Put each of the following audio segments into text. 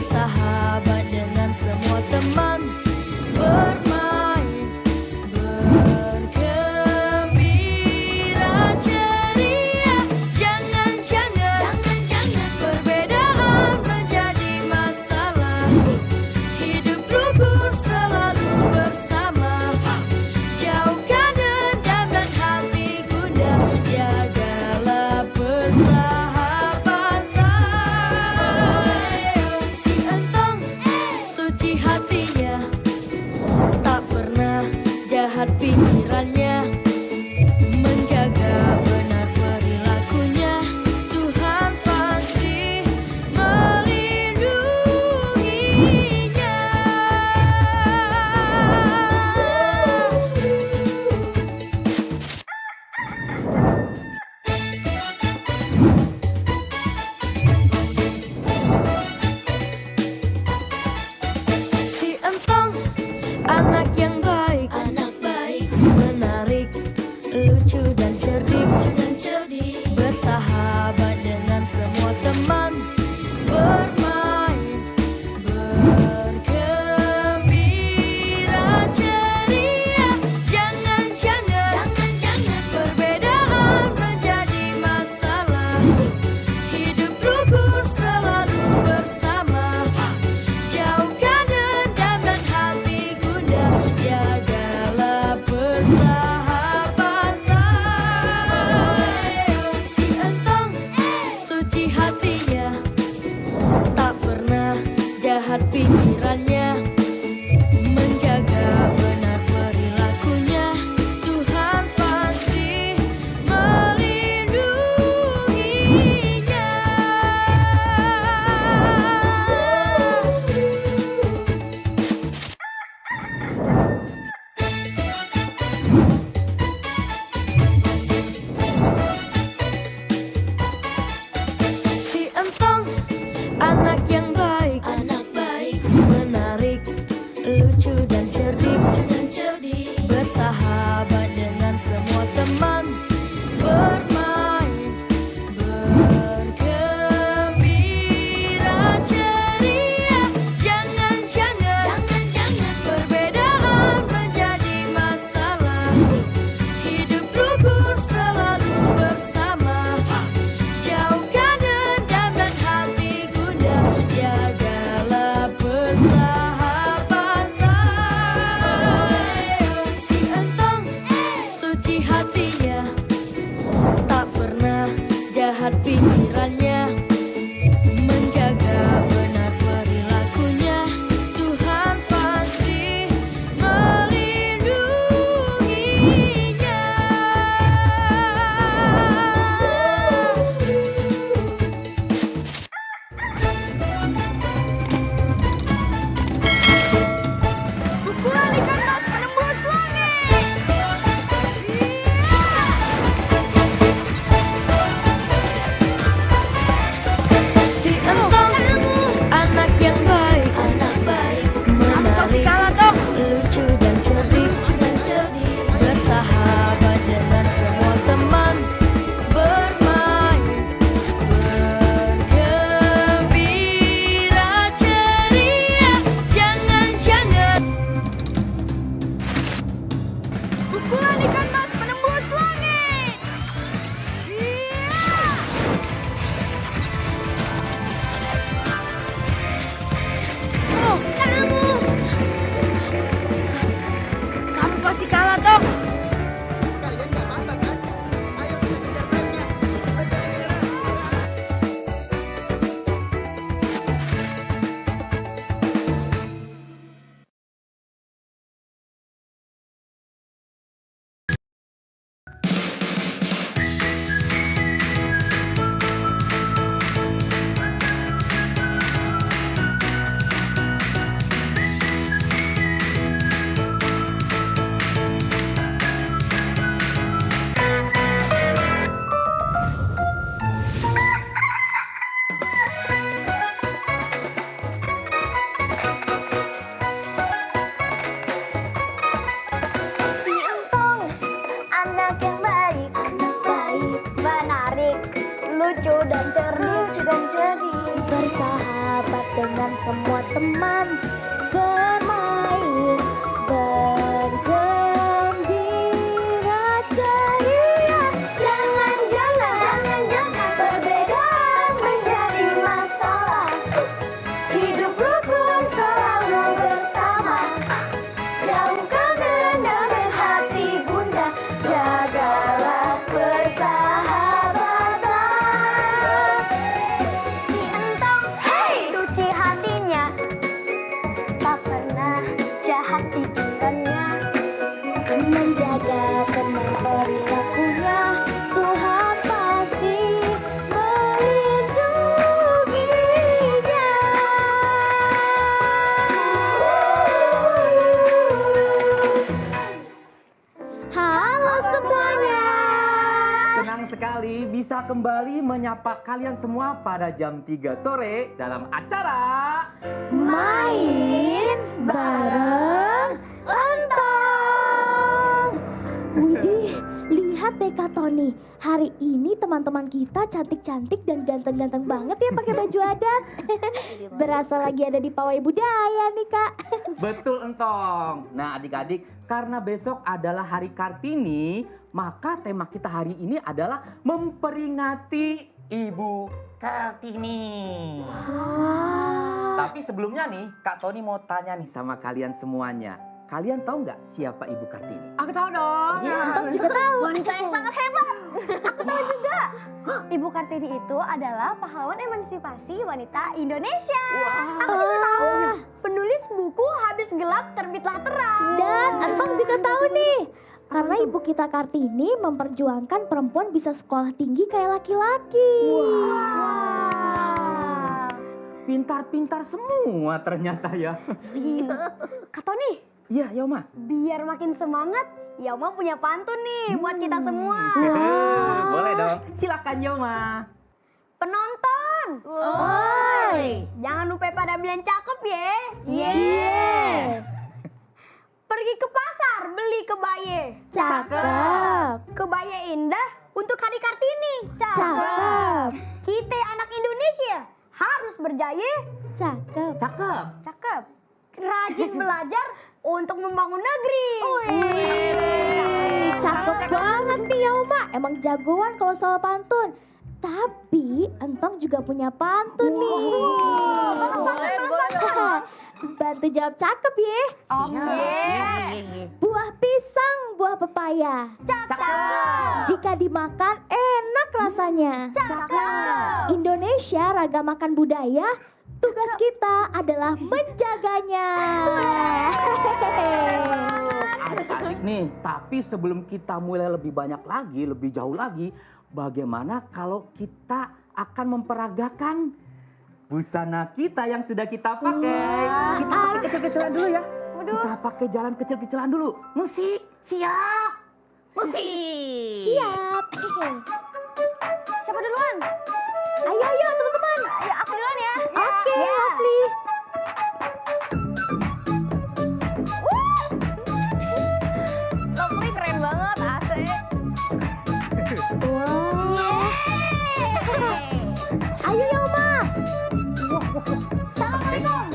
bersahabat dengan semua teman, bermain, bergembira ceria. Jangan perbedaan menjadi masalah. Hidup rukun selalu bersama. Jauhkan dendam dan hati gundah. Jagalah persahabatan. Si Entong suci hatinya, tak pernah jahat pikirannya, menjaga benar perilakunya. Tuhan pasti melindunginya. Si Entong anak yang baik, menarik, lucu dan cerdik, bersahabat dengan semua teman, bermain, bergembira ceria. Jangan perbedaan menjadi masalah. Hidup rukun selalu bersama. Jauhkan dendam dan hati gundah. Jagalah persahabatan. Si Entong suci hatinya, tak pernah jahat pikirannya, menjaga benar perilakunya. Tuhan pasti melindunginya. Si Entong anak yang baik, menarik, lucu dan cerdik, bersahabat dengan semua teman, bermain, bergembira ceria. Jangan perbedaan menjadi masalah. Hidup rukun selalu bersama. Jauhkan dendam dan hati gundah. Jagalah persahabatan. Si Entong suci hatinya, tak pernah jahat pikirannya, menjaga benar perilakunya. Tuhan pasti melindunginya. Pukulan ikan mas menembus langit. Si Entong anak yang baik, menarik, lucu dan cerdik, bersahabat dengan semua teman, bermain, bergembira ceria. Jangan Pukulan ikan mas menembus langit. Oh, kamu pasti kalah dong. Kalian nggak apa-apa kan? Ayo kita kejar truknya. lucu dan cerdik bersahabat dengan semua teman bermain, bergembira ceria. Jangan-jangan perbedaan menjadi masalah. Hidup rukun selalu bersama. Jauhkan dendam dan hati bunda, jagalah persahabatan. Si Entong, suci hatinya, tak pernah jahat pikirannya. Menjaga teman perilakunya, Tuhan pasti melindunginya. Halo semuanya. Senang sekali bisa kembali menyapa kalian semua pada jam 3 sore dalam acara Main bareng Entong. Widih, lihat deh Kak Tony. Hari ini teman-teman kita cantik-cantik dan ganteng-ganteng banget ya pakai baju adat. Berasa lagi ada di pawai budaya nih Kak. Betul Entong. Nah adik-adik, karena besok adalah Hari Kartini, maka tema kita hari ini adalah memperingati Ibu Kartini. Tapi sebelumnya nih, Kak Tony mau tanya nih sama kalian semuanya. Kalian tahu nggak siapa Ibu Kartini? Aku tahu dong. Entong juga tahu. Wanita yang sangat hebat. Ibu Kartini itu adalah pahlawan emansipasi wanita Indonesia. Aku juga tahu. Penulis buku Habis Gelap Terbitlah Terang. Dan Entong juga tahu nih. Karena ibu kita Kartini memperjuangkan perempuan bisa sekolah tinggi kayak laki-laki. Pintar-pintar semua ternyata ya. Kak Tony, Iya, Yoma. biar makin semangat, Yoma punya pantun nih buat kita semua. Boleh dong. Silakan Yoma. Penonton, jangan lupa pada bilang cakep ya. Pergi ke pasar beli kebaye. Cakep. Kebaye indah untuk Hari Kartini. Cakep. Kita anak Indonesia harus berjaya. Cakep. Cakep. Cakep. Rajin belajar untuk membangun negeri. Cakep banget nih Yauma. Emang jagoan kalau soal pantun. Tapi Entong juga punya pantun nih. Bantu jawab cakep ya. Buah pisang, buah pepaya. Cakep. Jika dimakan enak rasanya. Cakep. Indonesia ragam makan budaya. Tugas kita adalah menjaganya. Adik-adik nih, tapi sebelum kita mulai lebih banyak lagi, lebih jauh lagi, bagaimana kalau kita akan memperagakan busana kita yang sudah kita pakai? Kita pakai kecil-kecilan dulu ya. Kita pakai jalan kecil-kecilan dulu. Musik, siap. Musik. Siap. Siapa duluan? Ayo teman-teman. Ayo aku duluan ya. Oke, Ya. Rafli. Lovely keren banget, asik. Wow. Ayo Yauma.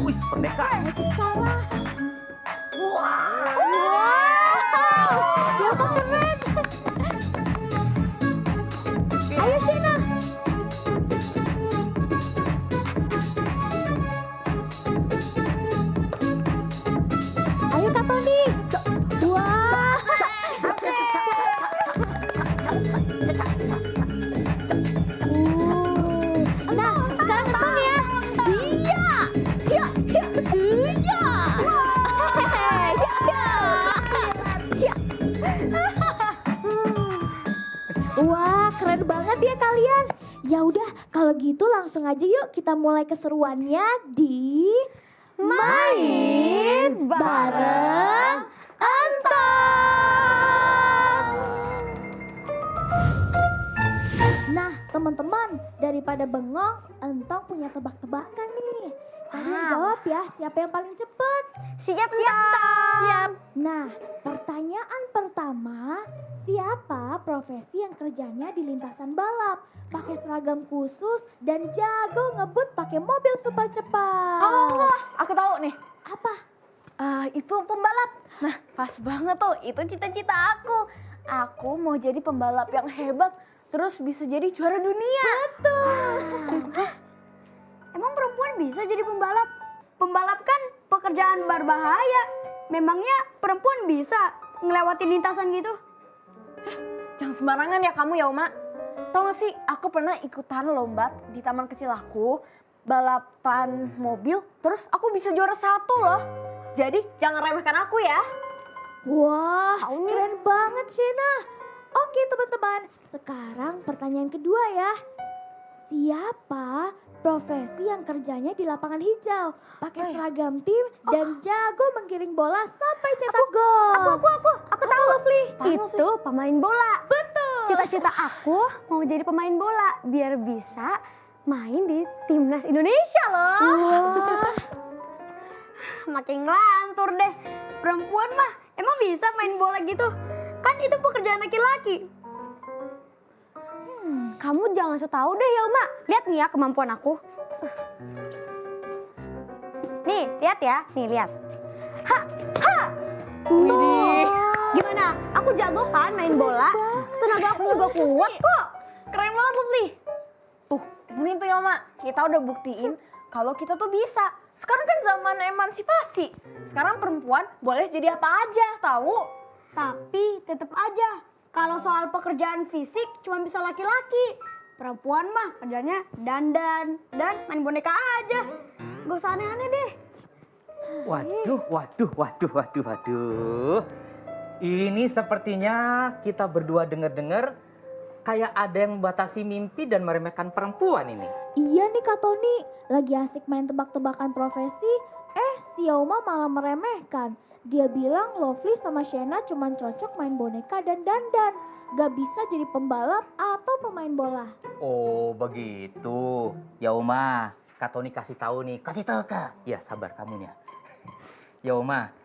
Wis, pendeka. Salah. Wow. Yauma keren. Ayo Shena. Ayo Kak Tony. Wah. Nah, sekarang Entong ya. Iya. Iya. Iya. Iya. Wah, keren banget ya kalian. Ya udah, kalau gitu langsung aja yuk kita mulai keseruannya di Main Bareng Entong. Nah, teman-teman, daripada bengong, Entong punya tebak-tebakan nih. Kalian jawab ya, siapa yang paling cepet? Siap, siap. Nah, pertanyaan pertama, siapa profesi yang kerjanya di lintasan balap? Pakai seragam khusus dan jago ngebut pakai mobil super cepat. Oh, aku tahu nih. Apa? Itu pembalap. Nah, pas banget tuh. Itu cita-cita aku. Aku mau jadi pembalap yang hebat, terus bisa jadi juara dunia. Emang perempuan bisa jadi pembalap? Pembalap kan pekerjaan berbahaya. Memangnya perempuan bisa ngelewatin lintasan gitu? Jangan sembarangan ya kamu ya, Uma. Tahu gak sih, aku pernah ikutan lomba di taman kecil aku, balapan mobil, terus aku bisa juara 1 loh. Jadi jangan remehkan aku ya. Wah, keren banget Shena. Oke teman-teman, sekarang pertanyaan kedua ya. Siapa profesi yang kerjanya di lapangan hijau? Pakai seragam tim dan jago menggiring bola sampai cetak gol. Aku tahu. Lovely. Itu pemain bola. Betul. Cita-cita aku mau jadi pemain bola biar bisa main di timnas Indonesia loh. Wah, Makin ngelantur deh. Perempuan mah emang bisa main bola gitu? Kan itu pekerjaan laki-laki. Kamu jangan so tau deh ya, Uma. Lihat nih ya kemampuan aku. Nih, lihat ya. Nih, lihat. Ha, ha. Tuh. Gimana? Aku jago kan main bola? Tenaga aku juga kuat kok. Keren banget Lovely. Tuh, dengerin tuh ya, Uma. Kita udah buktiin kalau kita tuh bisa. Sekarang kan zaman emansipasi. Sekarang perempuan boleh jadi apa aja, tahu? Tapi tetap aja, kalau soal pekerjaan fisik cuma bisa laki-laki. Perempuan mah kerjanya dandan dan main boneka aja. Gak usah aneh-aneh deh. Waduh. Ini sepertinya kita berdua dengar-dengar kayak ada yang membatasi mimpi dan meremehkan perempuan ini. iya nih Kak Tony, lagi asik main tebak-tebakan profesi, si Yauma malah meremehkan. Dia bilang Lovely sama Shena cuma cocok main boneka dan dandan. Gak bisa jadi pembalap atau pemain bola. Oh begitu. Ya Uma, Kak Tony kasih tahu nih. Kasih tahu Kak. Ya sabar kamunya. Ya Uma,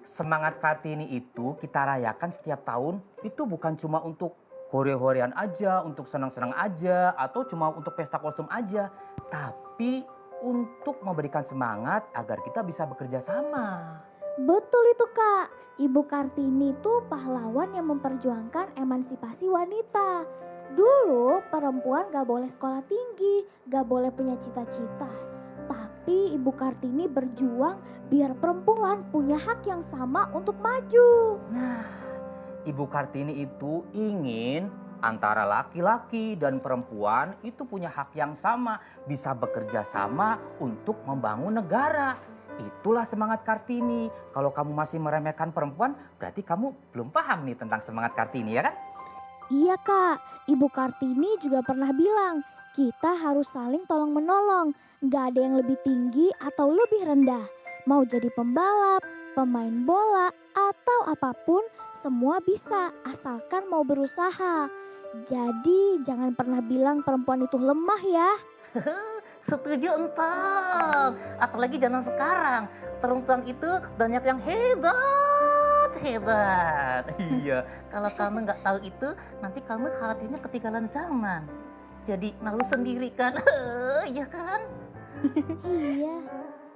semangat Kartini itu kita rayakan setiap tahun. Itu bukan cuma untuk hore-horean aja, untuk senang-senang aja, atau cuma untuk pesta kostum aja. Tapi untuk memberikan semangat agar kita bisa bekerja sama. Betul itu Kak, Ibu Kartini tuh pahlawan yang memperjuangkan emansipasi wanita. Dulu perempuan gak boleh sekolah tinggi, gak boleh punya cita-cita. Tapi Ibu Kartini berjuang biar perempuan punya hak yang sama untuk maju. Nah, Ibu Kartini itu ingin antara laki-laki dan perempuan itu punya hak yang sama, bisa bekerja sama untuk membangun negara. Itulah semangat Kartini. Kalau kamu masih meremehkan perempuan, berarti kamu belum paham nih tentang semangat Kartini, ya kan? Iya Kak, Ibu Kartini juga pernah bilang, kita harus saling tolong menolong. Gak ada yang lebih tinggi atau lebih rendah. Mau jadi pembalap, pemain bola, atau apapun, semua bisa asalkan mau berusaha. Jadi jangan pernah bilang perempuan itu lemah ya. Setuju entong. Apalagi zaman sekarang. Perempuan itu banyak yang hebat. Iya, kalau kamu nggak tahu itu, nanti kamu khawatirnya ketinggalan zaman. Jadi malu sendiri kan? Iya kan? Iya.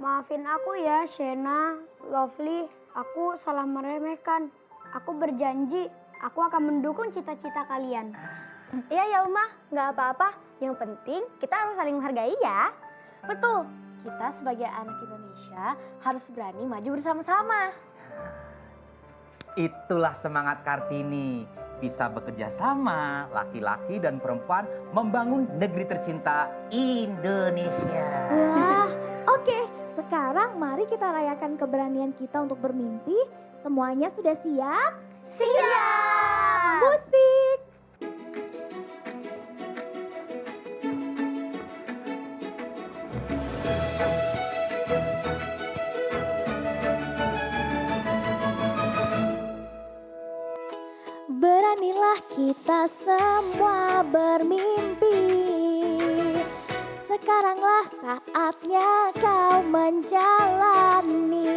Maafin aku ya, Shena, Lovely. Aku salah meremehkan. Aku berjanji, aku akan mendukung cita-cita kalian. Iya ya Uma, nggak apa-apa. Yang penting kita harus saling menghargai ya. Betul, kita sebagai anak Indonesia harus berani maju bersama-sama. Itulah semangat Kartini. Bisa bekerja sama, laki-laki dan perempuan membangun negeri tercinta Indonesia. Wah, oke. Sekarang mari kita rayakan keberanian kita untuk bermimpi. Semuanya sudah siap? Siap! Musik! Beranilah kita semua bermimpi. Sekaranglah saat saatnya kau menjalani.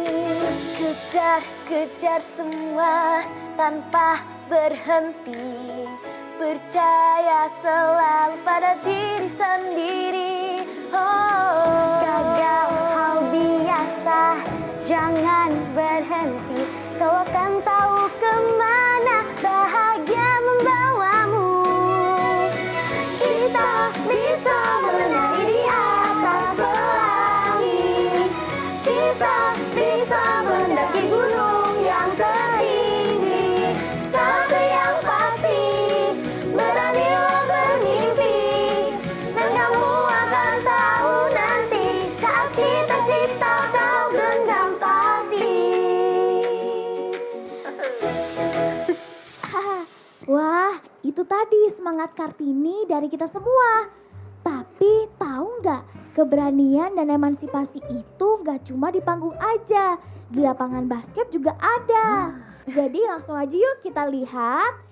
Kejar-kejar semua tanpa berhenti, percaya selalu pada diri sendiri. Oh, Gagal hal biasa, jangan berhenti. Kau akan tahu kemana bahagia membawamu. Kita bisa menari di atas pelangi. Kita bisa mendaki gunung yang tertinggi. Satu yang pasti, beranilah bermimpi. Dan kamu akan tahu nanti saat cita-cita kau genggam pasti. Wah, itu tadi semangat Kartini dari kita semua. Tapi tahu nggak, keberanian dan emansipasi itu nggak cuma di panggung aja. Di lapangan basket juga ada. Jadi langsung aja yuk kita lihat.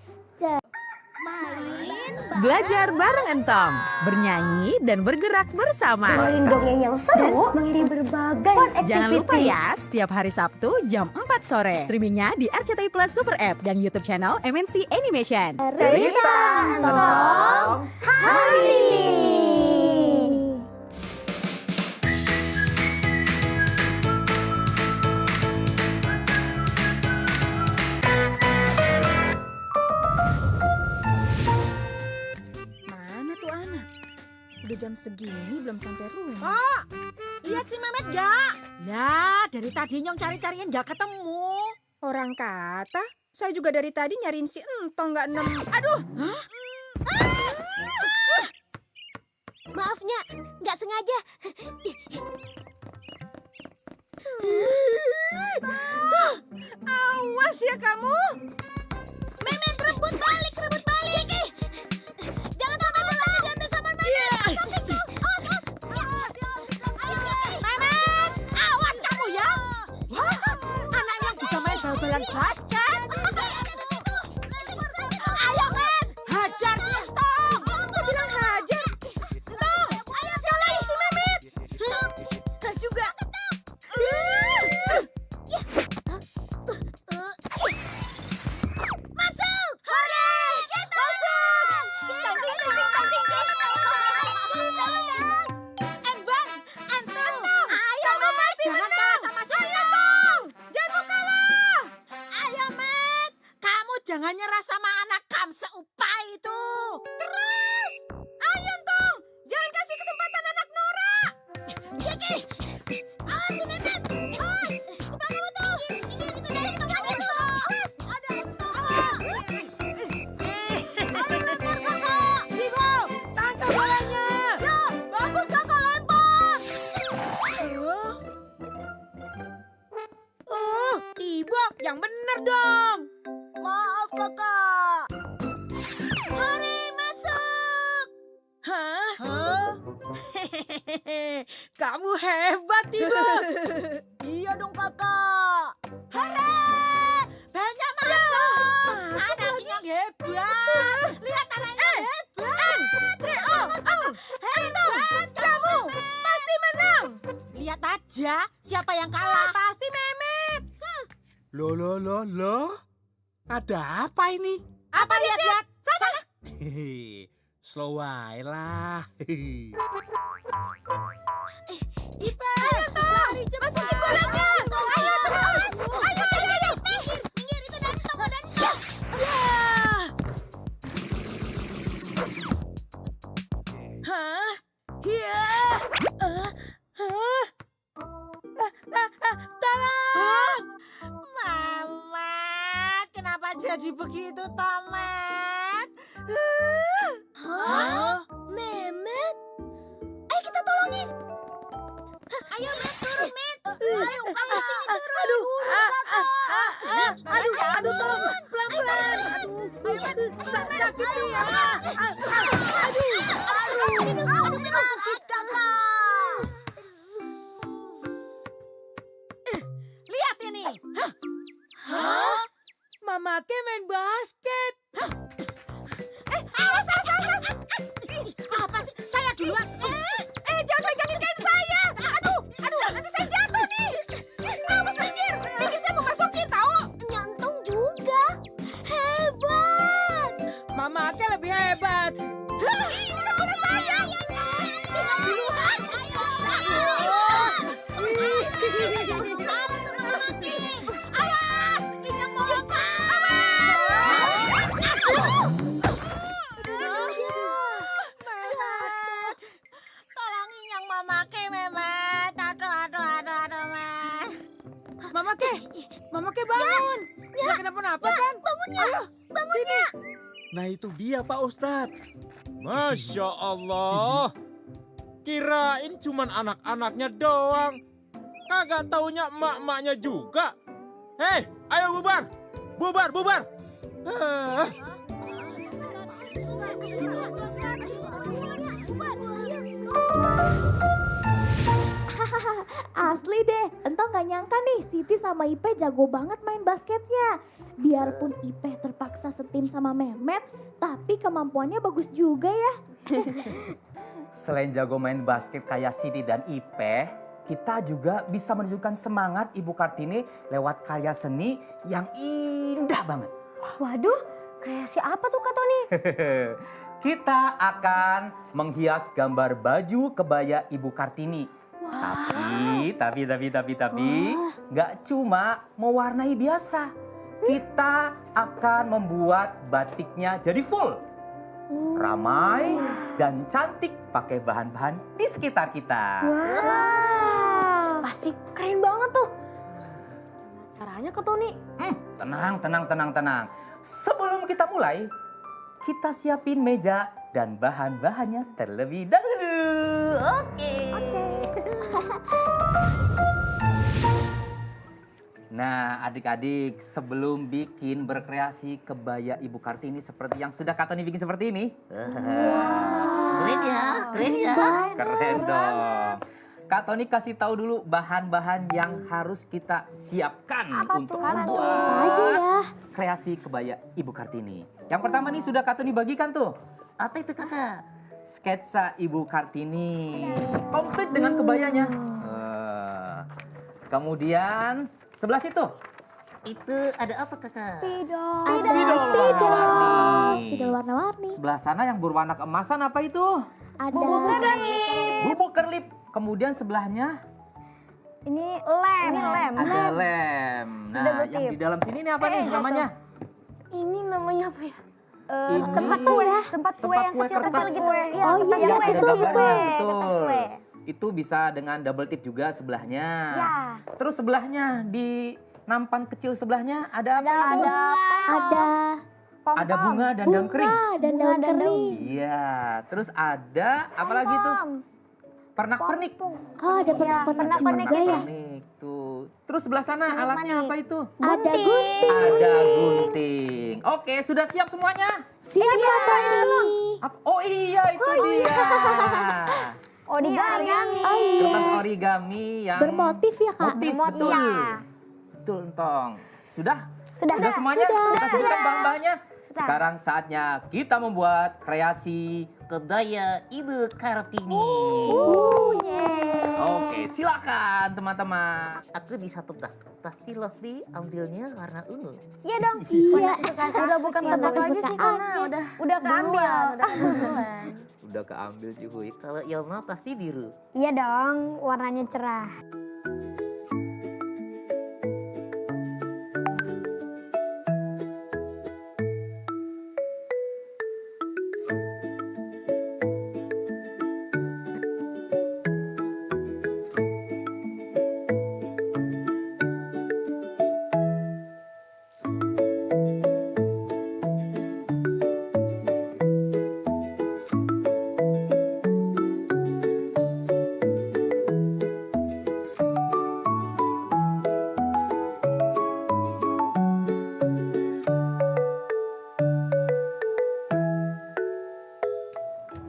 Belajar bareng Entong, bernyanyi dan bergerak bersama. Dengerin dongeng yang seru, mengikuti berbagai activity. Jangan lupa ya, setiap hari Sabtu jam 4 sore. Streamingnya di RCTI Plus Super App dan YouTube channel MNC Animation. Cerita Entong hari ini. Mana tuh anak? Udah jam segini belum sampai rumah. Kok? Lihat si Mehmet gak? Ya, dari tadi Nyong cari-cariin gak ketemu. Orang kata, saya juga dari tadi nyariin si Entong nggak nemu. Aduh, Maafnya, nggak sengaja. awas ya kamu. Memet, rebut balik, rebut balik. Jangan sampai bola diambil sama Memet. Mehmet, awas kamu ya. Wah, anak yang bisa main bal-balan basket. Ayo Met, hajar si Entong. Kok bilang hajar? Entong, sekali si Mehmet. Juga. Masuk! Hore! Kita Enban, Entong. Ayo Mehmet, jangan kalah sama si Entong. Jangan mau kalah. Ayo Met, kamu jangan nyerah sama anak kam seupai itu. Terus. Ayo Entong, jangan kasih kesempatan anak Nora. Kiki! Awas si Memet! Awas! Sebelah kamu tuh! Ini dari tempat itu! Awas! Ada Awas! Vigo, tangkap bolanya. Ya! Bagus kakak lempar! Ibu, yang bener dong. Maaf kakak! Hore, masuk! Hah? Kamu hebat, Ibu. Iya dong kakak! Hore! Belnya masuk. Anaknya hebat. Lihat anaknya hebat. Hebat kamu. Pasti menang. Lihat aja siapa yang kalah. Pasti Mehmet. Loh. Ada apa ini? Apa lihat? Sana. Hehehe, slow aja lah. Hehehe. Ayo Entong, masukin bolanya. Ayo terus. Ayo. Minggir itu dari toko dan... Hah? Ya. Tolong. Mamat, kenapa jadi begitu, Tomat? Hah? Memet? Ayo kita tolongin! Ayo Met, turun Met! Ayo kamu sini turun! Aduh, tolong, pelan-pelan. Sakit nih ya. Aduh, sakit kakak! Lihat ini. Hah? Mama Ke main basket. Awas. Apa sih? Saya duluan. Jangan pegangin kain saya. Mama Ke bangun. Ya, kenapa-napa kan? Bangun ya. Ayo, sini. Nah itu dia Pak Ustadz. Masya Allah. Kirain cuman anak-anaknya doang. Kagak taunya emak-emaknya juga. Hei, ayo bubar. Bubar, bubar. Ah. Asli deh, entah gak nyangka nih Siti sama Ipe jago banget main basketnya. Biarpun Ipe terpaksa setim sama Mehmet, tapi kemampuannya bagus juga ya. Selain jago main basket kayak Siti dan Ipe, kita juga bisa menunjukkan semangat Ibu Kartini lewat karya seni yang indah banget. Waduh, kreasi apa tuh Kak Tony? Kita akan menghias gambar baju kebaya Ibu Kartini. Tapi, nggak cuma mewarnai biasa. Kita akan membuat batiknya jadi full. Ramai dan cantik pakai bahan-bahan di sekitar kita. Pasti keren banget tuh. Caranya Kak Tony? Tenang. Sebelum kita mulai, kita siapin meja dan bahan-bahannya terlebih dahulu. Oke. Nah, adik-adik, sebelum bikin berkreasi kebaya Ibu Kartini seperti yang sudah Kak Tony bikin seperti ini. Keren ya, keren ya. Keren dong. Kak Tony kasih tahu dulu bahan-bahan yang harus kita siapkan untuk Aja ya. kreasi kebaya Ibu Kartini. Yang pertama nih sudah Kak Tony bagikan tuh. Apa itu kakak? Sketsa Ibu Kartini. Komplit dengan kebayanya. Kemudian sebelah situ. Itu ada apa kakak? Spidol warna-warni. Sebelah sana yang berwarna keemasan apa itu? Ada Bubuk kerlip. Kemudian sebelahnya Ini lem. ada lem. Nah, yang di dalam sini ini apa nih namanya? Ini namanya apa ya? Ini Tempat kue yang kue kecil-kecil kertas. gitu. Oh iya, Yang ada betul, gambarnya, betul. betul. Itu bisa dengan double tip juga sebelahnya. Ya. Terus sebelahnya di nampan kecil sebelahnya ada apa itu? Ada bunga dan daun kering. dan daun kering. Iya, terus ada apa lagi tuh? Pernak-pernik. Oh, ada pernak-pernik juga ya. Pernak-pernik tuh. Terus sebelah sana alatnya apa itu? Ada gunting. Ada gunting. Oke, sudah siap semuanya? Siap Tony. Oh iya, itu dia. Origami. Kertas origami yang Bermotif ya Kak? motif, betul. Iya. Betul, Entong. Sudah Sudah. semuanya? Kita siapkan bahan-bahannya. Sekarang saatnya kita membuat kreasi. Kebaya Ibu Kartini. Oke, silakan teman-teman. Aku di satu tas. Pasti Lovely ambilnya warna ungu. Iya dong. Iya. Udah bukan tebak lagi sih karena Udah keambil. Udah keambil cuy. Kalau Yelma pasti biru. Iya dong, warnanya cerah.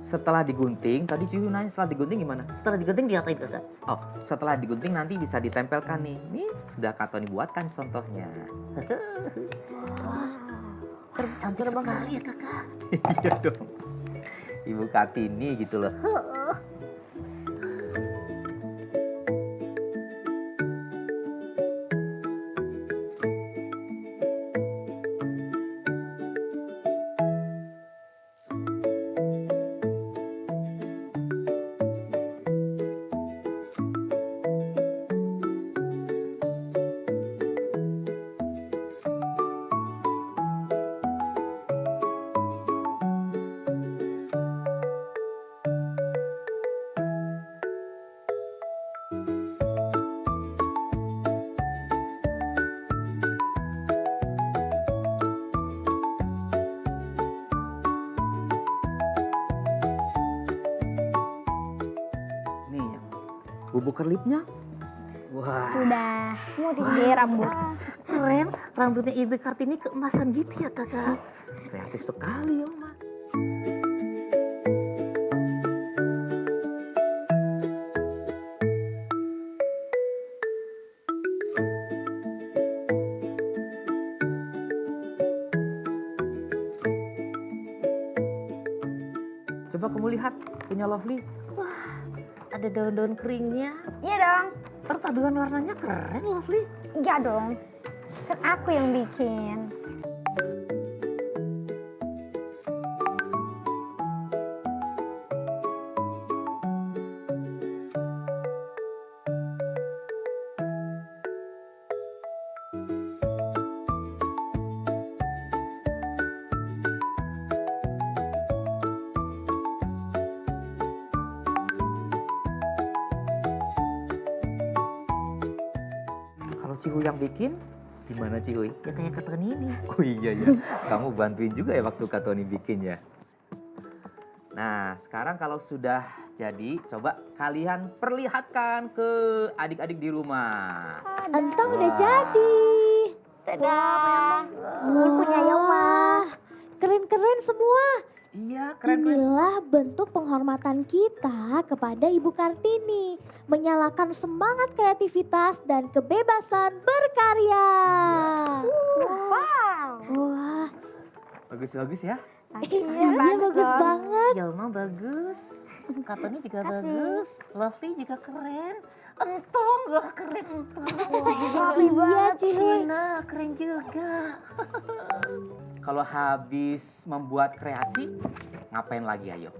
Setelah digunting, tadi cuy nanya setelah digunting gimana? Setelah digunting diapain kakak? Oh, setelah digunting nanti bisa ditempelkan nih. Ini sudah Kak Tony buatkan contohnya. Cantik sekali ya kakak. Iya dong. Ibu Kartini gitu loh. bubuk kerlipnya. Wah. Sudah. Mau disihir rambut. Keren, rambutnya Ibu Kartini keemasan gitu ya kakak. Kreatif sekali ya, Mak. Coba kamu lihat punya Lovely. Ada daun-daun keringnya. Iya dong. Perpaduan warnanya keren, Lovely. Iya dong. Kan aku yang bikin. Kalau Cihu yang bikin, gimana Cihuy? Ya kayak Kak Tony ini. Oh iya ya, kamu bantuin juga ya waktu Kak Tony bikin ya. Nah, sekarang kalau sudah jadi, coba kalian perlihatkan ke adik-adik di rumah. Entong udah jadi. Ini punya Yauma. Keren-keren semua. Iya, keren-keren. Inilah bentuk penghormatan kita kepada Ibu Kartini. Menyalakan semangat kreativitas dan kebebasan berkarya. Wah, Bagus-bagus ya. iya bagus banget. Yalma bagus. Kak Tony juga bagus. Lovely juga keren. Entong, wah keren Entong. Iya Cihuy. Nah, keren juga. Kalau habis membuat kreasi, ngapain lagi ayo?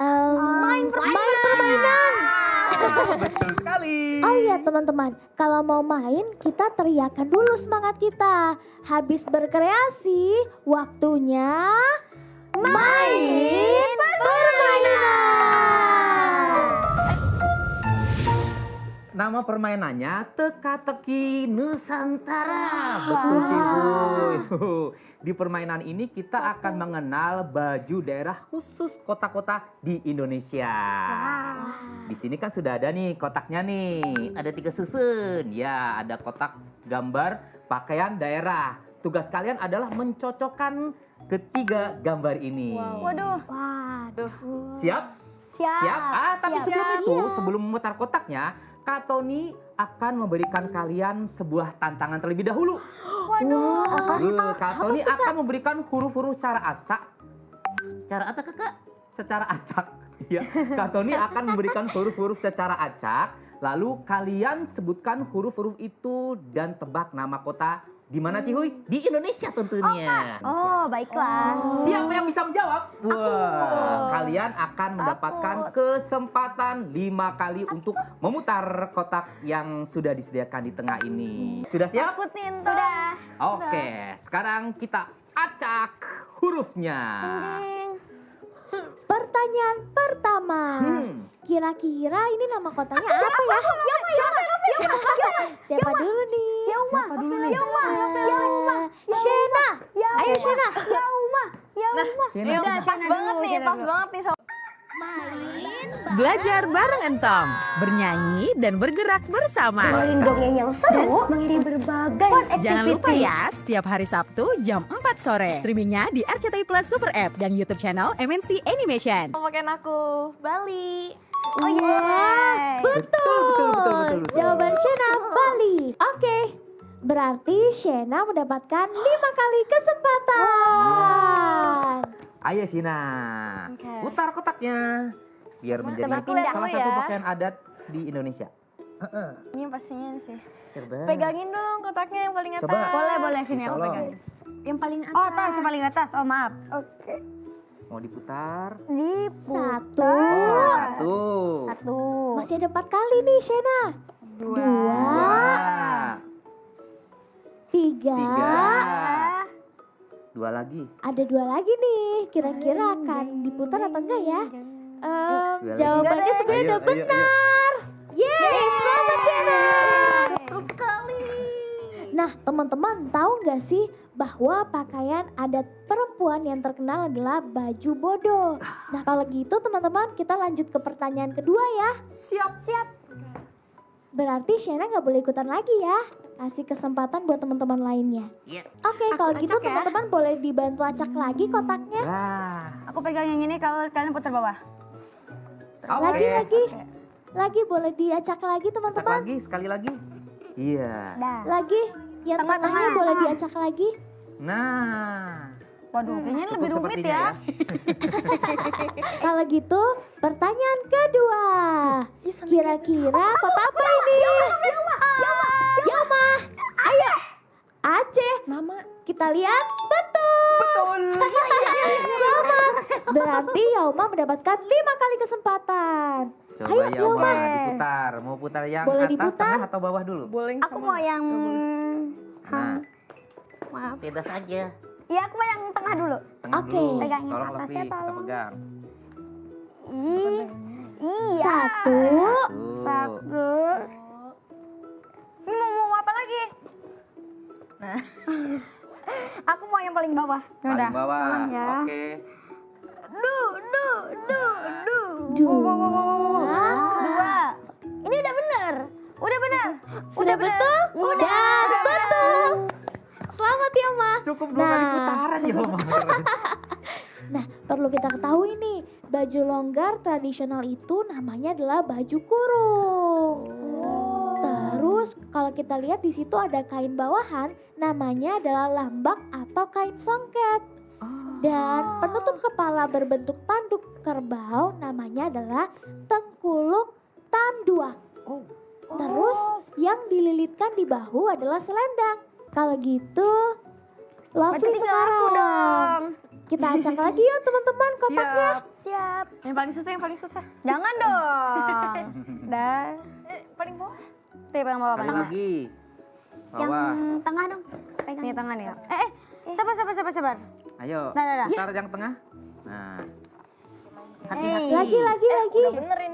Main permainan. Betul sekali. Oh iya teman-teman, kalau mau main kita teriakan dulu semangat kita. Habis berkreasi, waktunya main permainan. Nama permainannya teka-teki Nusantara. Betul Cihuy. Di permainan ini kita akan mengenal baju daerah khusus kota-kota di Indonesia. Di sini kan sudah ada nih kotaknya nih. Ada 3 susun. Ya, ada kotak gambar pakaian daerah. Tugas kalian adalah mencocokkan ketiga gambar ini. Waduh. Siap? Siap. Siap? Tapi sebelum itu, sebelum memutar kotaknya, Kak Tony akan memberikan kalian sebuah tantangan terlebih dahulu. Waduh. Kak Tony akan memberikan huruf-huruf secara acak. Secara apa kakak? Secara acak. Ya, Kak Tony akan memberikan huruf-huruf secara acak. Lalu kalian sebutkan huruf-huruf itu dan tebak nama kota di mana Cihuy? Di Indonesia tentunya. Oh, baiklah. Siapa yang bisa menjawab? Wah, kalian akan mendapatkan kesempatan 5 kali untuk memutar kotak yang sudah disediakan di tengah ini. Sudah siap? Sudah. Oke, sekarang kita acak hurufnya. Pertanyaan pertama. Kira-kira ini nama kotanya apa ya? Siapa dulu nih? Siapa dulu nih? Shena. Ayo Shena. Shena. Pas banget nih, pas banget nih. Belajar bareng Entong, bernyanyi dan bergerak bersama. Dengerin dongeng yang seru, mengirim berbagai fun Jangan lupa activity. ya, setiap hari Sabtu jam 4 sore. Streamingnya di RCTI Plus Super App dan YouTube channel MNC Animation. Pakein aku Bali. Oh yeah. Betul. Jawaban Shena Bali. Oke. Berarti Shena mendapatkan 5 kali kesempatan. Ayo Shina, putar kotaknya biar menjadi salah satu pakaian adat di Indonesia. Ini pastinya sih. Coba. Pegangin dong kotaknya yang paling atas. Coba. Boleh sini aku Tolong. pegang. Yang paling atas. Oh, atas yang paling atas. Oh, maaf. Mau diputar? Satu. Oh, satu. Masih ada 4 kali nih Shena. Dua. 3. 3. 2 lagi. Ada 2 lagi nih. Kira-kira akan diputar atau enggak ya? Jawabannya sebenarnya udah benar. Yeay, selamat Shena. Betul sekali. Nah, teman-teman tahu nggak sih bahwa pakaian adat perempuan yang terkenal adalah baju bodo. Nah, kalau gitu teman-teman kita lanjut ke pertanyaan kedua ya. Siap. Berarti Shena nggak boleh ikutan lagi ya. Kasih kesempatan buat teman-teman lainnya. Iya. Oke, kalau gitu acak ya. teman-teman boleh dibantu acak lagi kotaknya. Nah, Aku pegang yang ini, kalau kalian putar bawah. oke. Lagi boleh diacak lagi Acak teman-teman. lagi, sekali lagi. Iya. Lagi, yang Tengah, tengahnya tengah. boleh diacak lagi. Nah, Waduh, kayaknya cukup lebih rumit sepertinya ya. Kalau gitu, pertanyaan kedua. Kira-kira kota apa ini? Yauma. Ayo. Aceh. Mama. Kita lihat. Betul. Selamat. Berarti Yauma mendapatkan 5 kali kesempatan. coba Ayo, Yauma diputar. Mau putar yang Boleh atas, diputar? tengah atau bawah dulu? Boleh Aku mau yang... Nah, Maaf. Bebas aja. Iya, aku mau yang tengah dulu. tengah Oke. dulu. Pegangin Tolong atasnya, Lutfi, kita tolong. pegang. Iya. Satu. Satu. Ini mau apa lagi? Nah. Aku mau yang paling bawah. Paling bawah. tolong ya. Oke. Dua. Ini udah bener. Udah bener. Sudah betul? Udah betul. Selamat Yauma. Cukup 2 kali Nah. putaran Yauma. Nah, perlu kita ketahui nih, baju longgar tradisional itu namanya adalah baju kurung. Terus kalau kita lihat di situ ada kain bawahan, namanya adalah lambak atau kain songket. Dan penutup kepala berbentuk tanduk kerbau namanya adalah tengkuluk tanduak. Terus yang dililitkan di bahu adalah selendang. Kalau gitu, Lovely Berarti tinggal aku sekarang. dong. Kita acak lagi yuk teman-teman kotaknya. Siap. Yang paling susah. Jangan dong. Dah. Paling bawah. Tuh, pegang bawah. Sekali lagi. Yang Bawah. tengah dong. Pegang. Ini tangan ya. Sabar. Ayo, Dah. putar yang tengah. Nah, Hati-hati. Lagi. Benerin.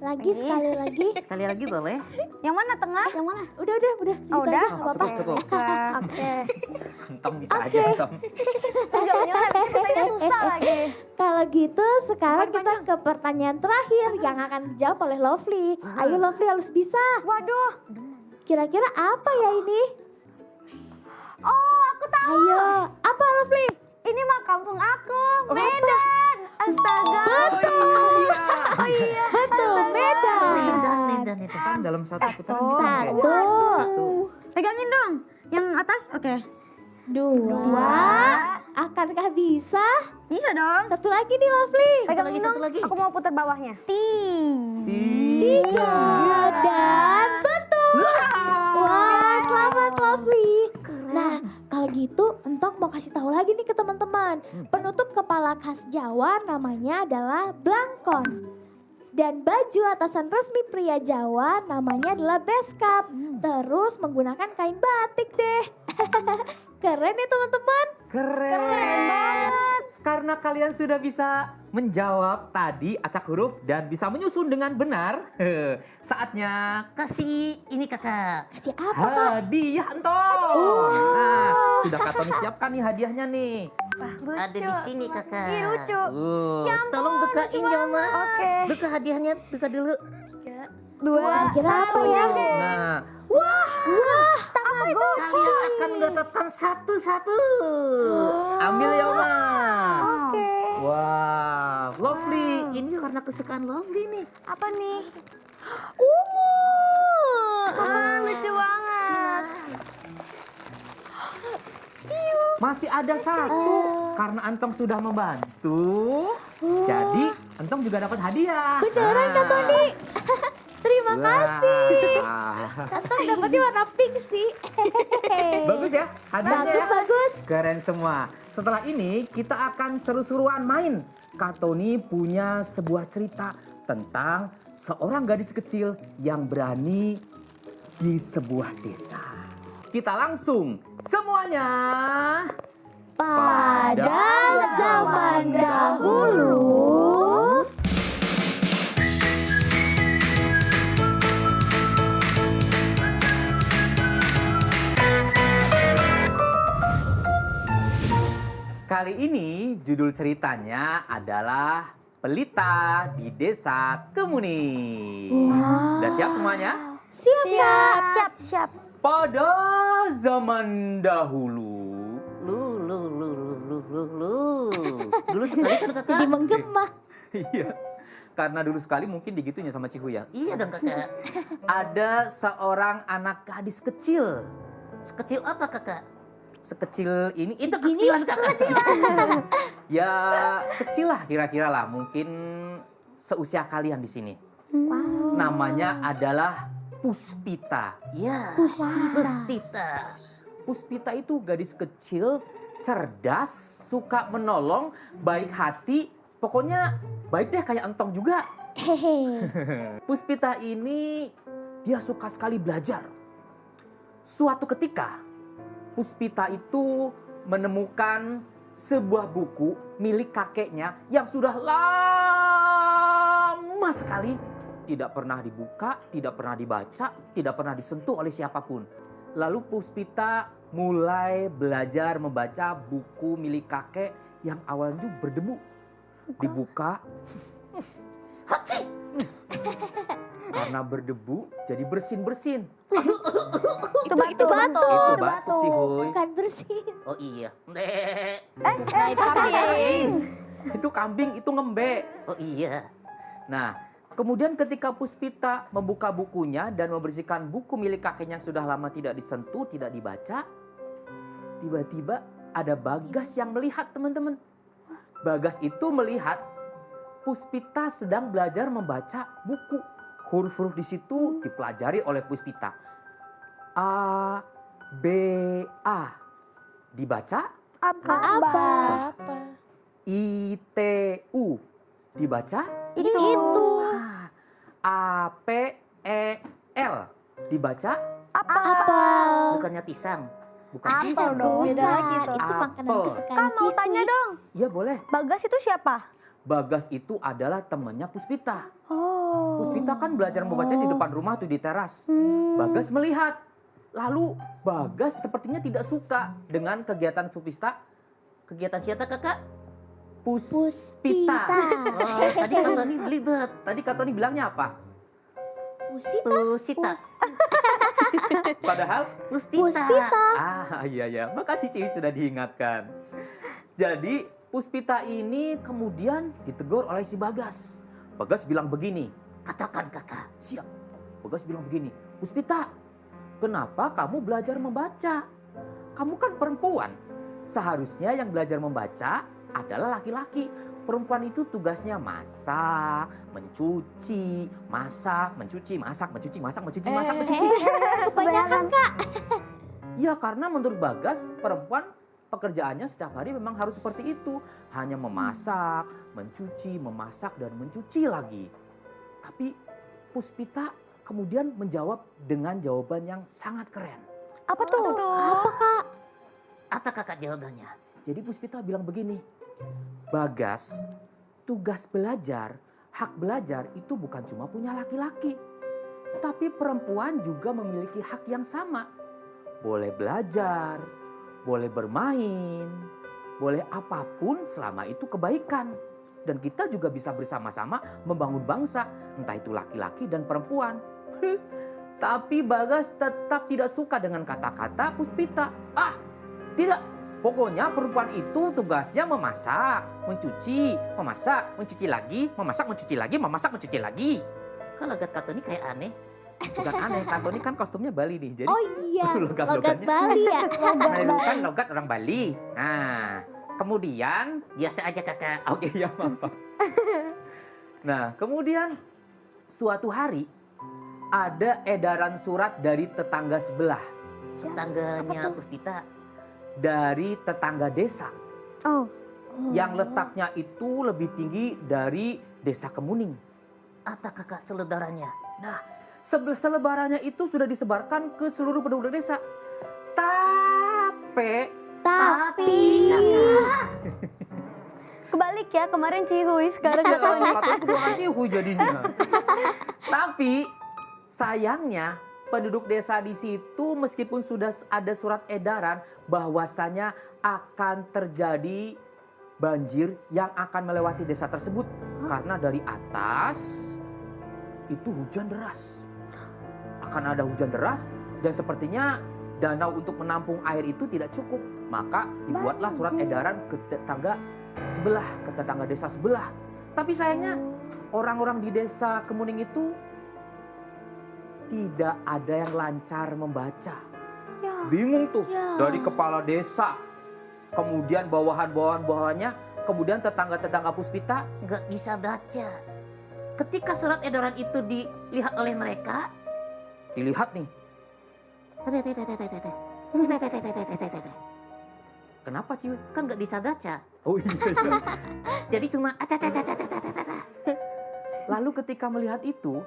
Lagi sekali lagi. Sekali lagi boleh? Yang mana tengah? Yang mana? Udah. Segitu Oh, udah? aja, nggak apa-apa. cukup. Oke. Entong bisa aja entong. Jangan-jangan habis itu pertanyaan susah lagi. Kalau gitu sekarang kita ke pertanyaan terakhir yang akan dijawab oleh Lovely. Ayo Lovely harus bisa. Waduh. Kira-kira apa ya ini? Oh, aku tahu. Ayo, apa Lovely? Ini mah kampung aku, Medan. Astaga. Oh iya. Betul, Medan. Medan itu. Kan dalam satu putaran bisa kayak Satu, Pegangin dong. Yang atas, oke. dua. Akankah bisa? Bisa dong. Satu lagi nih Lovely. Pegangin satu dong. lagi. Aku mau putar bawahnya. Tiga. Dan betul. Wah, selamat Lovely. Nah, kalau gitu Entong mau kasih tahu lagi nih ke teman-teman. Penutup kepala khas Jawa namanya adalah blangkon. Dan baju atasan resmi pria Jawa namanya adalah beskap. Terus menggunakan kain batik deh. Keren ya teman-teman. Keren banget. Karena kalian sudah bisa menjawab tadi acak huruf dan bisa menyusun dengan benar. Saatnya Kasih ini kakak. Kasih apa Kak? hadiah entong. Nah, sudah Kak Tony siapkan nih hadiahnya nih. Ada di sini kakak. Ih, lucu. Tolong bukain Yauma. Oke. Buka hadiahnya, buka dulu. Dua, Kira apa ya? Nah, Apa itu? Kalian akan mendapatkan satu-satu. ambil Yauma. Oke. Wow, lovely. Ini warna kesukaan Lovely nih. Apa nih? Lucu banget. Masih ada satu karena Antong sudah membantu. Jadi Antong juga dapat hadiah. Beneran Kak Tony. Terima kasih. Wah. Antong dapatnya warna pink sih. Bagus ya hadiahnya ya? Bagus. Keren semua. Setelah ini kita akan seru-seruan main. Kak Tony punya sebuah cerita tentang seorang gadis kecil yang berani di sebuah desa. Kita langsung semuanya. Pada zaman dahulu. Kali ini judul ceritanya adalah Pelita di Desa Kemuning. Sudah siap semuanya? Siap. Pada zaman dahulu, Dulu sekali kan kakak? Jadi menggema. iya, karena dulu sekali mungkin digitunya sama Cihu ya. Iya dong kakak. Ada seorang anak gadis kecil. Sekecil apa kakak? Sekecil ini, itu kecilan kakak. Ya kecil lah kira-kira lah, mungkin seusia kalian di sini. Namanya adalah Puspita. Ya, Puspita. Puspita itu gadis kecil, cerdas, suka menolong, baik hati, pokoknya baik deh kayak Entong juga. Puspita ini dia suka sekali belajar. Suatu ketika Puspita itu menemukan sebuah buku milik kakeknya yang sudah lama sekali tidak pernah dibuka, tidak pernah dibaca, tidak pernah disentuh oleh siapapun. Lalu Puspita mulai belajar membaca buku milik kakek yang awalnya itu berdebu. Dibuka, karena berdebu jadi bersin-bersin. Itu batu. Itu batu, Cihuy. Bukan bersin. Oh iya. Itu kambing. Itu kambing, itu ngembe. Oh iya. Nah, kemudian ketika Puspita membuka bukunya dan membersihkan buku milik kakeknya yang sudah lama tidak disentuh, tidak dibaca, tiba-tiba ada Bagas yang melihat, teman-teman. Bagas itu melihat Puspita sedang belajar membaca buku. Huruf-huruf di situ dipelajari oleh Puspita. A, B, A. Dibaca? Apa? I, T, U. Dibaca? Itu. A, P, E, L. Dibaca? Bukannya pisang. Bukan pisang. Beda lagi tuh. Itu makanan Apel. kesukaan Kak mau tanya dong, Iya boleh. Bagas itu siapa? Bagas itu adalah temannya Puspita. Puspita kan belajar membaca di depan rumah tuh di teras. Bagas melihat. Lalu Bagas sepertinya tidak suka dengan kegiatan Puspita. Kegiatan siapa kakak? Puspita. Oh, tadi Kak Tony belibet. Tadi Kak Tony bilangnya apa? Pusita. Padahal Puspita. iya. Makasih Ciwi sudah diingatkan. Jadi Puspita ini kemudian ditegur oleh si Bagas. Bagas bilang begini. Katakan kakak. Siap. Bagas bilang begini. Puspita, kenapa kamu belajar membaca? Kamu kan perempuan. Seharusnya yang belajar membaca adalah laki-laki. Perempuan itu tugasnya masak, mencuci, masak, mencuci, masak, mencuci, masak, mencuci, masak, mencuci. Kebanyakan Kak. Ya karena menurut Bagas perempuan pekerjaannya setiap hari memang harus seperti itu. Hanya memasak, mencuci, memasak, dan mencuci lagi. Tapi Puspita kemudian menjawab dengan jawaban yang sangat keren. Apa tuh? Apa kakak jawabannya? Jadi Puspita bilang begini. Bagas, tugas belajar, hak belajar itu bukan cuma punya laki-laki. Tapi perempuan juga memiliki hak yang sama. Boleh belajar, boleh bermain, boleh apapun selama itu kebaikan. Dan kita juga bisa bersama-sama membangun bangsa, entah itu laki-laki dan perempuan. Tapi Bagas tetap tidak suka dengan kata-kata Puspita. Tidak. Pokoknya perempuan itu tugasnya memasak, mencuci, memasak, mencuci lagi, memasak, mencuci lagi, memasak, mencuci lagi. Kok logat Kak Tony kayak aneh? Bukan aneh, Kak Tony kan kostumnya Bali nih. Jadi Oh iya, logat logat-logatnya Bali ya. menirukan logat orang Bali. Nah, kemudian, Biasa aja kakak. oke ya maaf. Nah, kemudian suatu hari ada edaran surat dari tetangga sebelah, Tetangganya Puspita. dari tetangga desa. Oh. Yang letaknya itu lebih tinggi dari Desa Kemuning. Apa kakak selebarannya? Nah, selebarannya itu sudah disebarkan ke seluruh penduduk desa. Tapi Kebalik ya, kemarin Cihuy, sekarang Kak Tony. katanya keduaan Cihuy jadinya. Tapi sayangnya penduduk desa di situ meskipun sudah ada surat edaran bahwasanya akan terjadi banjir yang akan melewati desa tersebut karena dari atas itu hujan deras. Akan ada hujan deras dan sepertinya danau untuk menampung air itu tidak cukup. Maka dibuatlah surat edaran ke tetangga sebelah, ke tetangga desa sebelah. Tapi sayangnya orang-orang di desa Kemuning itu tidak ada yang lancar membaca. Bingung tuh dari kepala desa, kemudian bawahan-bawahannya, kemudian tetangga-tetangga Puspita. Nggak bisa baca. Ketika surat edaran itu dilihat oleh mereka, Dilihat nih, kenapa Ciwi? kan nggak bisa baca. Oh iya. Jadi cuma Lalu ketika melihat itu,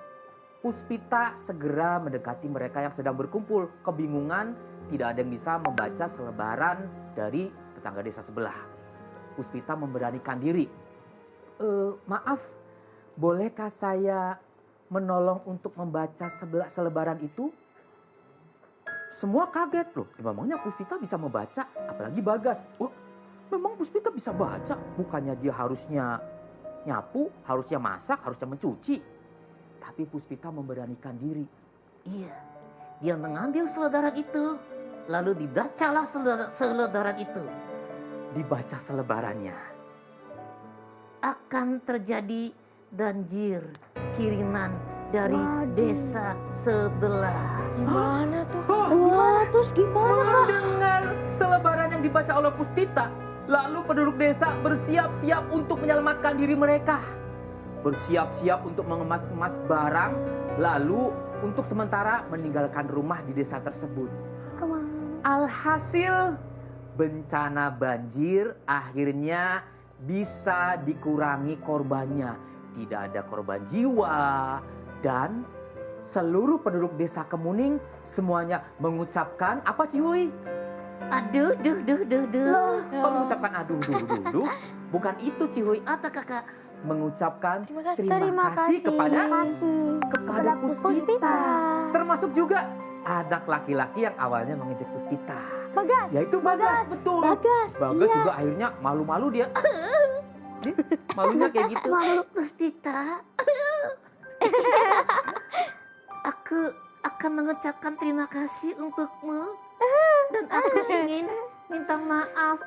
Puspita segera mendekati mereka yang sedang berkumpul. Kebingungan, tidak ada yang bisa membaca selebaran dari tetangga desa sebelah. Puspita memberanikan diri. Maaf, bolehkah saya menolong untuk membaca selebaran itu? Semua kaget loh. Memangnya Puspita bisa membaca, apalagi Bagas. Oh, memang Puspita bisa baca? Bukannya dia harusnya nyapu, harusnya masak, harusnya mencuci. Tapi Puspita memberanikan diri. iya, dia mengambil selebaran itu, lalu dibacalah selebaran itu. Dibaca selebarannya. Akan terjadi banjir kiriman dari desa sebelah. Gimana tuh? Wah, terus gimana? Mendengar selebaran yang dibaca oleh Puspita, lalu penduduk desa bersiap-siap untuk menyelamatkan diri mereka. Bersiap-siap untuk mengemas-emas barang, lalu untuk sementara meninggalkan rumah di desa tersebut. Alhasil, bencana banjir akhirnya bisa dikurangi korbannya. Tidak ada korban jiwa dan seluruh penduduk desa Kemuning semuanya mengucapkan apa Ciwi? Aduh, Kok mengucapkan aduh, duh? Bukan itu Ciwi. Atau kakak, Mengucapkan Terima kasih kepada Puspita. Termasuk juga anak laki-laki yang awalnya mengejek Puspita. Bagas. Yaitu Bagas, betul. Bagas, Bagas juga akhirnya malu-malu dia. Nih, malunya kayak gitu. Puspita. Aku akan mengucapkan terima kasih untukmu. Dan aku ingin minta maaf.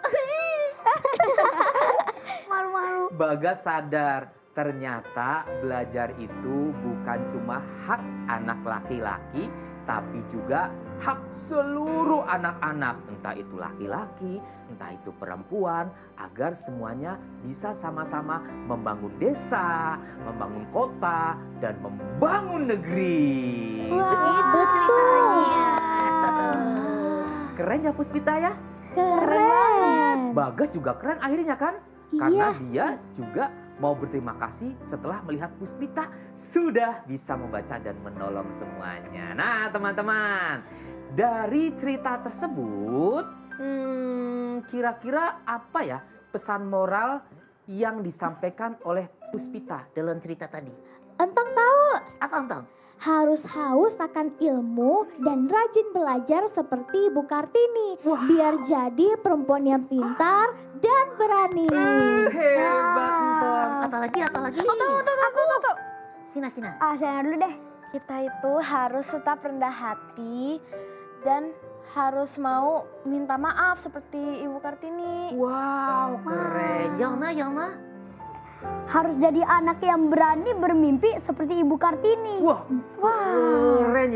Malu-malu. Bagas sadar ternyata belajar itu bukan cuma hak anak laki-laki, tapi juga hak seluruh anak-anak, entah itu laki-laki, entah itu perempuan, agar semuanya bisa sama-sama membangun desa, membangun kota, dan membangun negeri. Begitu ceritanya. Keren ya Puspita ya? keren. Bagas juga keren akhirnya kan? Karena dia juga mau berterima kasih setelah melihat Puspita sudah bisa membaca dan menolong semuanya. Nah teman-teman, dari cerita tersebut kira-kira apa ya pesan moral yang disampaikan oleh Puspita Dalam cerita tadi. Entong tahu, Apa Entong? harus haus akan ilmu dan rajin belajar seperti Ibu Kartini. Biar jadi perempuan yang pintar dan berani. Hebat Entong. Atau lagi? Aku. Sina. Saya dulu deh. Kita itu harus tetap rendah hati dan harus mau minta maaf seperti Ibu Kartini. Wow keren. Yona. Harus jadi anak yang berani bermimpi seperti Ibu Kartini. Wah Keren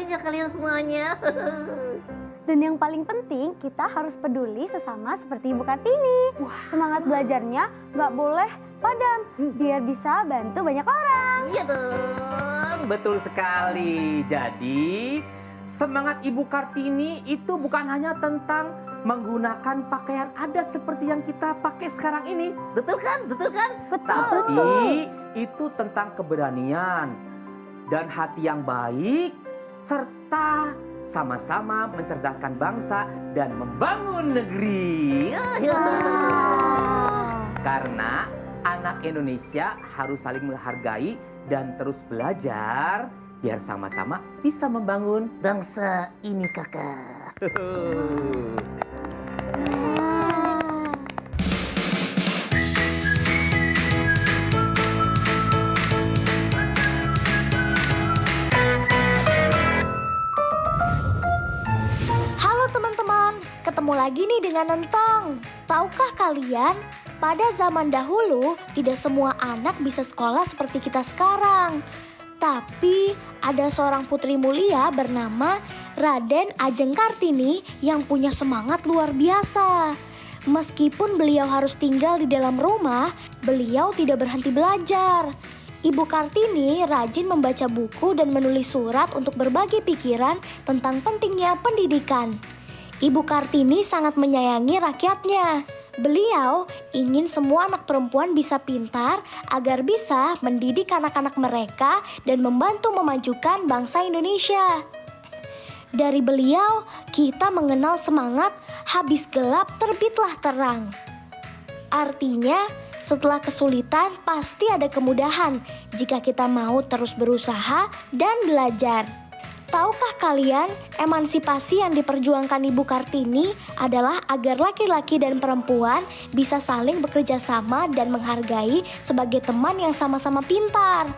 ya kalian semuanya. Dan yang paling penting kita harus peduli sesama seperti Ibu Kartini. Semangat belajarnya nggak boleh padam. Biar bisa bantu banyak orang. Iya dong. betul sekali. Jadi semangat Ibu Kartini itu bukan hanya tentang menggunakan pakaian adat seperti yang kita pakai sekarang ini. Betul kan? Tapi itu tentang keberanian dan hati yang baik serta sama-sama mencerdaskan bangsa dan membangun negeri. Karena anak Indonesia harus saling menghargai dan terus belajar biar sama-sama bisa membangun Bangsa ini kakak. ketemu lagi nih dengan Entong. Tahukah kalian, pada zaman dahulu tidak semua anak bisa sekolah seperti kita sekarang. Tapi ada seorang putri mulia bernama Raden Ajeng Kartini yang punya semangat luar biasa. Meskipun beliau harus tinggal di dalam rumah, beliau tidak berhenti belajar. Ibu Kartini rajin membaca buku dan menulis surat untuk berbagi pikiran tentang pentingnya pendidikan. Ibu Kartini sangat menyayangi rakyatnya. Beliau ingin semua anak perempuan bisa pintar agar bisa mendidik anak-anak mereka dan membantu memajukan bangsa Indonesia. Dari beliau, kita mengenal semangat habis gelap terbitlah terang. Artinya, setelah kesulitan pasti ada kemudahan jika kita mau terus berusaha dan belajar. Tahukah kalian, emansipasi yang diperjuangkan Ibu Kartini adalah agar laki-laki dan perempuan bisa saling bekerja sama dan menghargai sebagai teman yang sama-sama pintar.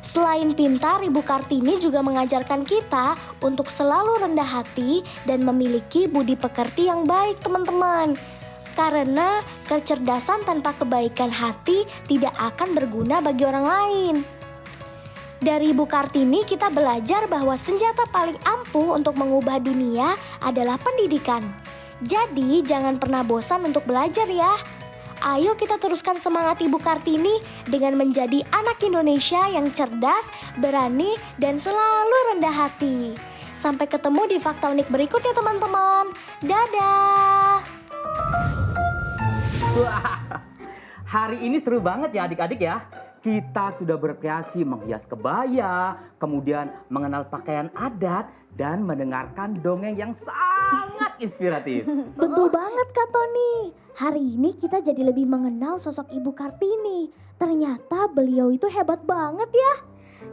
Selain pintar, Ibu Kartini juga mengajarkan kita untuk selalu rendah hati dan memiliki budi pekerti yang baik, teman-teman. Karena kecerdasan tanpa kebaikan hati tidak akan berguna bagi orang lain. Dari Ibu Kartini kita belajar bahwa senjata paling ampuh untuk mengubah dunia adalah pendidikan. Jadi jangan pernah bosan untuk belajar ya. Ayo kita teruskan semangat Ibu Kartini dengan menjadi anak Indonesia yang cerdas, berani, dan selalu rendah hati. Sampai ketemu di Fakta Unik berikut ya teman-teman. Dadah! Wah, hari ini seru banget ya adik-adik ya. Kita sudah berkreasi menghias kebaya, kemudian mengenal pakaian adat, dan mendengarkan dongeng yang sangat inspiratif. Betul banget Kak Tony. Hari ini kita jadi lebih mengenal sosok Ibu Kartini. Ternyata beliau itu hebat banget ya.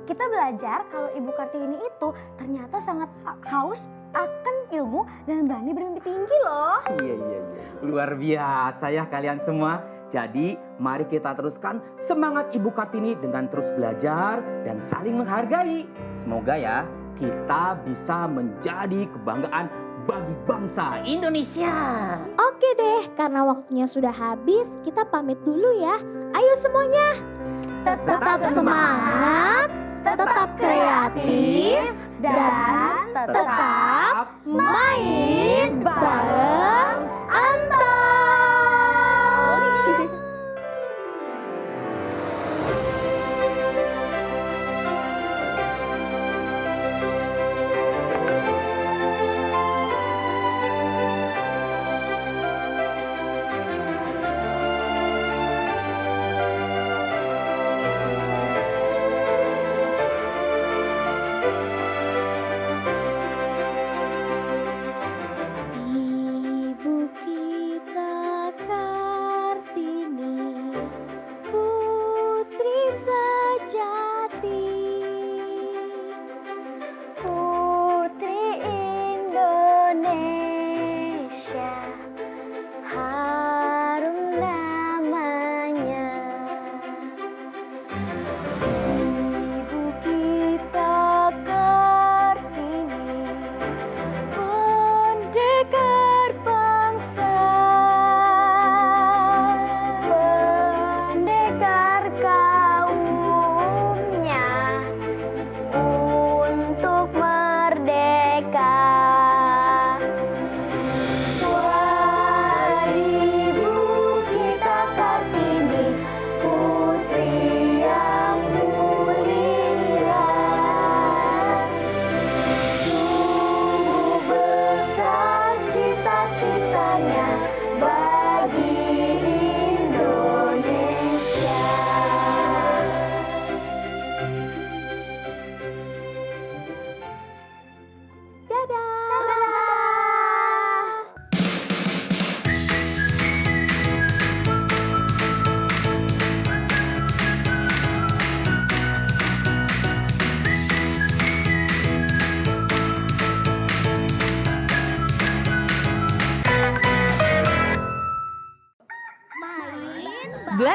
Kita belajar kalau Ibu Kartini itu ternyata sangat haus akan ilmu dan berani bermimpi tinggi loh. Iya. Luar biasa ya kalian semua. Jadi mari kita teruskan semangat Ibu Kartini dengan terus belajar dan saling menghargai. Semoga ya kita bisa menjadi kebanggaan bagi bangsa Indonesia. Oke deh, karena waktunya sudah habis, kita pamit dulu ya. Ayo semuanya. Tetap semangat, tetap kreatif, dan tetap main bareng Anton.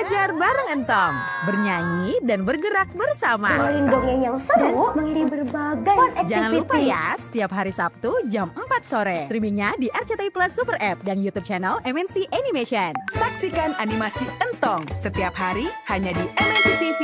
belajar bareng Entong. Bernyanyi dan bergerak bersama. Dengerin dongeng yang seru, mengirim berbagai fun activity. Jangan lupa ya, setiap hari Sabtu jam 4 sore. Streamingnya di RCTI Plus Super App dan YouTube channel MNC Animation. Saksikan animasi Entong setiap hari hanya di MNC TV